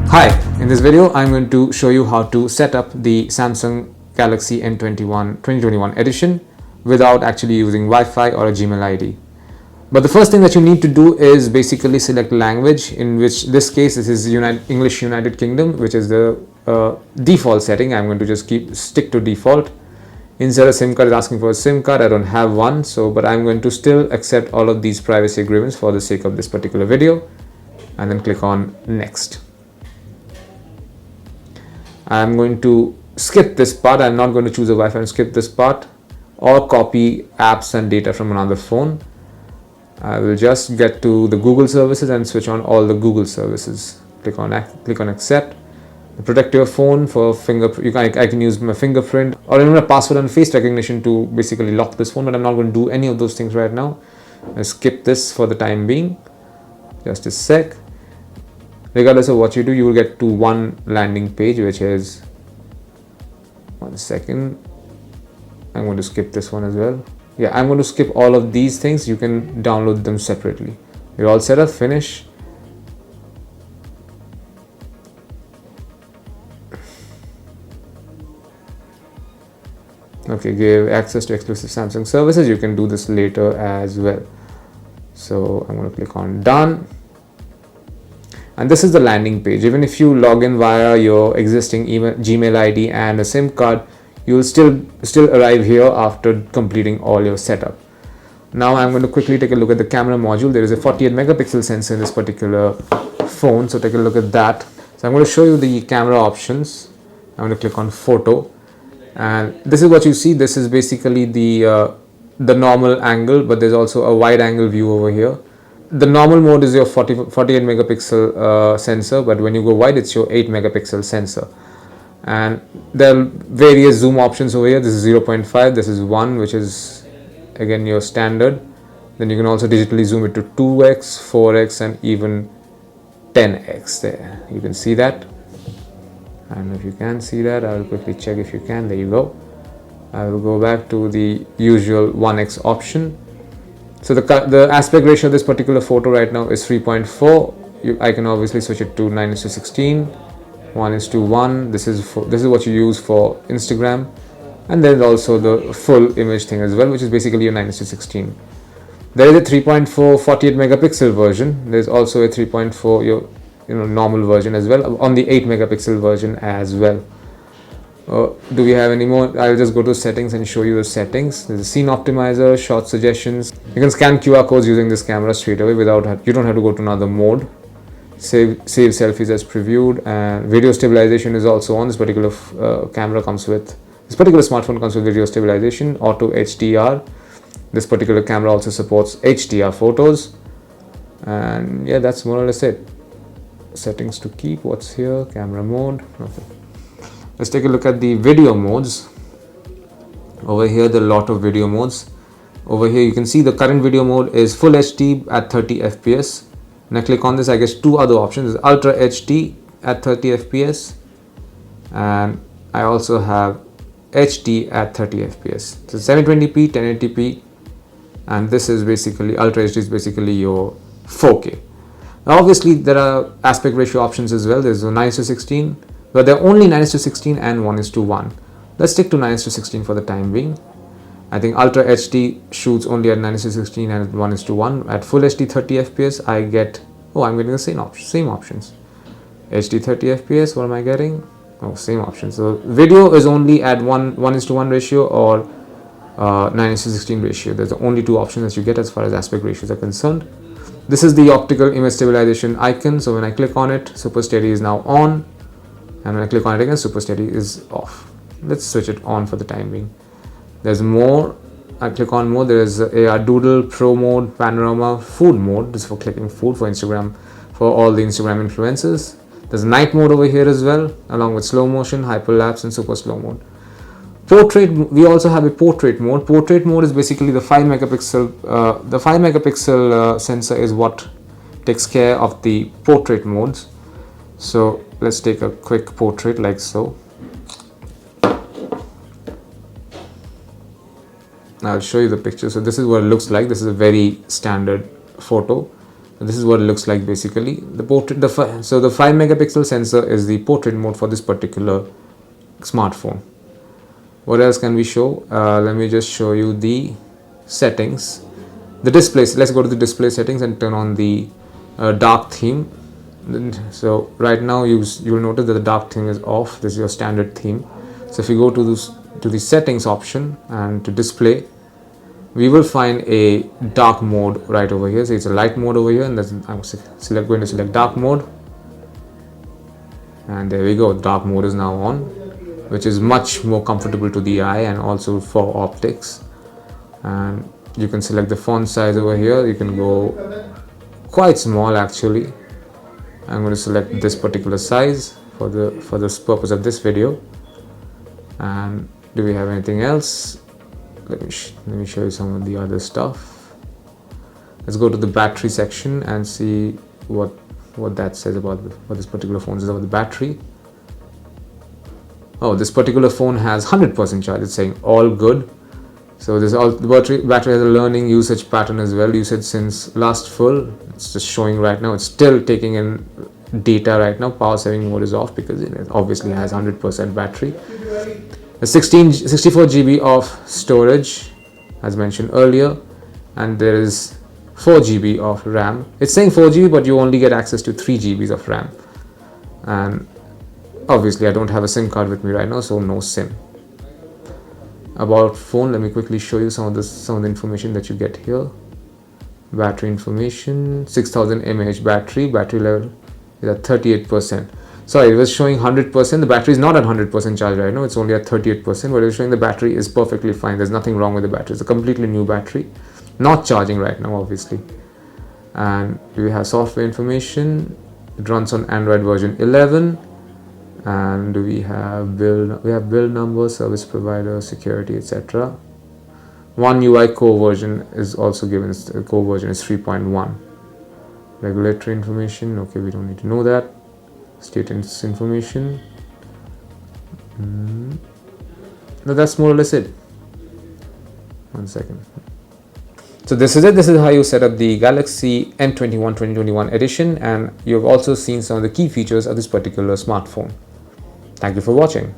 Hi, in this video I'm going to show you how to set up the Samsung Galaxy M21 2021 edition without actually using Wi-Fi or a Gmail ID. But the first thing that you need to do is basically select language, in which this case this is English United Kingdom, which is the default setting. I'm going to just stick to default. Insert a SIM card is asking for a SIM card. I don't have one, but I'm going to still accept all of these privacy agreements for the sake of this particular video, and then click on next. I'm going to skip this part. I'm not going to choose a Wi-Fi and skip this part or copy apps and data from another phone. I will just get to the Google services and switch on all the Google services. Click on accept. Protect your phone for fingerprint. I can use my fingerprint or even a password and face recognition to basically lock this phone, but I'm not going to do any of those things right now. I'll skip this for the time being. Just a sec. Regardless of what you do, you will get to one landing page, which is, one second, I'm going to skip this one as well. Yeah, I'm going to skip all of these things. You can download them separately. You're all set up, finish. Okay, give access to exclusive Samsung services. You can do this later as well. So I'm going to click on done. And this is the landing page. Even if you log in via your existing Gmail ID and a SIM card, you will still arrive here after completing all your setup. Now I'm going to quickly take a look at the camera module. There is a 48 megapixel sensor in this particular phone, so take a look at that. So I'm going to show you the camera options. I'm going to click on photo, and this is what you see. This is basically the normal angle, but there's also a wide angle view over here. The normal mode is your 48 megapixel sensor, but when you go wide, it's your 8 megapixel sensor. And there are various zoom options over here. This is 0.5, this is 1, which is again your standard. Then you can also digitally zoom it to 2x, 4x, and even 10x. There, you can see that. I don't know if you can see that. I will quickly check if you can. There you go. I will go back to the usual 1x option. So the aspect ratio of this particular photo right now is 3.4. I can obviously switch it to 9:16, 1:1. This is what you use for Instagram, and then also the full image thing as well, which is basically your 9:16. There is a 3.4 48 megapixel version. There's also a 3.4 your normal version as well, on the 8 megapixel version as well. Do we have any more? I'll just go to settings and show you the settings. There's a scene optimizer, short suggestions. You can scan QR codes using this camera straight away you don't have to go to another mode. Save selfies as previewed, and video stabilization is also on. This particular this particular smartphone comes with video stabilization, auto HDR. This particular camera also supports HDR photos, and yeah, that's more or less it. Settings to keep. What's here? Camera mode. Okay. Let's take a look at the video modes. Over here, there are a lot of video modes. Over here, you can see the current video mode is Full HD at 30 FPS. When I click on this, I get two other options. Ultra HD at 30 FPS, and I also have HD at 30 FPS. So 720p, 1080p, and this is basically Ultra HD is basically your 4K. Now, obviously, there are aspect ratio options as well. There's a 9:16. But they're only 9:16 and 1:1. Let's stick to 9:16 for the time being. I think Ultra HD shoots only at 9:16 and 1:1. At Full HD 30 FPS, I'm getting the same options. HD 30 FPS, what am I getting? Oh, same options. So video is only at 1:1 ratio or 9:16 ratio. There's the only two options that you get as far as aspect ratios are concerned. This is the optical image stabilization icon. So when I click on it, Super Steady is now on. And when I click on it again, Super Steady is off. Let's switch it on for the time being. There's more. I click on more. There is AR Doodle, Pro mode, Panorama, Food mode. This is for clicking food for Instagram, for all the Instagram influencers. There's night mode over here as well, along with slow motion, hyperlapse, and super slow mode. Portrait. We also have a portrait mode. Portrait mode is basically the 5 megapixel. The 5 megapixel sensor is what takes care of the portrait modes. So let's take a quick portrait like so. I'll show you the picture. So this is what it looks like. This is a very standard photo. This is what it looks like basically. The portrait, so the 5 megapixel sensor is the portrait mode for this particular smartphone. What else can we show? Let me just show you the settings. The displays. Let's go to the display settings and turn on the dark theme. So right now you will notice that the dark theme is off. This is your standard theme. So if you go to the settings option and to display, we will find a dark mode right over here. So it's a light mode over here, and I'm going to select dark mode, and there we go. Dark mode is now on, which is much more comfortable to the eye and also for optics. And you can select the font size over here. You can go quite small actually. I'm going to select this particular size for the purpose of this video. And do we have anything else? Let me show you some of the other stuff. Let's go to the battery section and see what that says about what this particular phone says about the battery. Oh, this particular phone has 100% charge. It's saying all good. So the battery has a learning usage pattern as well. Usage since last full. It's just showing right now. It's still taking in data right now. Power saving mode is off because it obviously has 100% battery. The 64 GB of storage, as mentioned earlier, and there is 4 GB of RAM. It's saying 4 GB, but you only get access to 3 GB of RAM. And obviously, I don't have a SIM card with me right now, so no SIM. About phone, let me quickly show you some of the information that you get here. Battery information: 6000 mAh battery level is at 38%. Sorry, it was showing 100%. The battery is not at 100% charge right now. It's only at 38%, but it's showing the battery is perfectly fine. There's nothing wrong with the battery. It's a completely new battery. Not charging right now, obviously. And we have software information. It runs on Android version 11. And we have build number, service provider, security, etc. One UI core version is also given. The core version is 3.1. Regulatory information. Okay, we don't need to know that. Status information. No, that's more or less it. One second. So this is it. This is how you set up the Galaxy M21 2021 edition, and you've also seen some of the key features of this particular smartphone. Thank you for watching.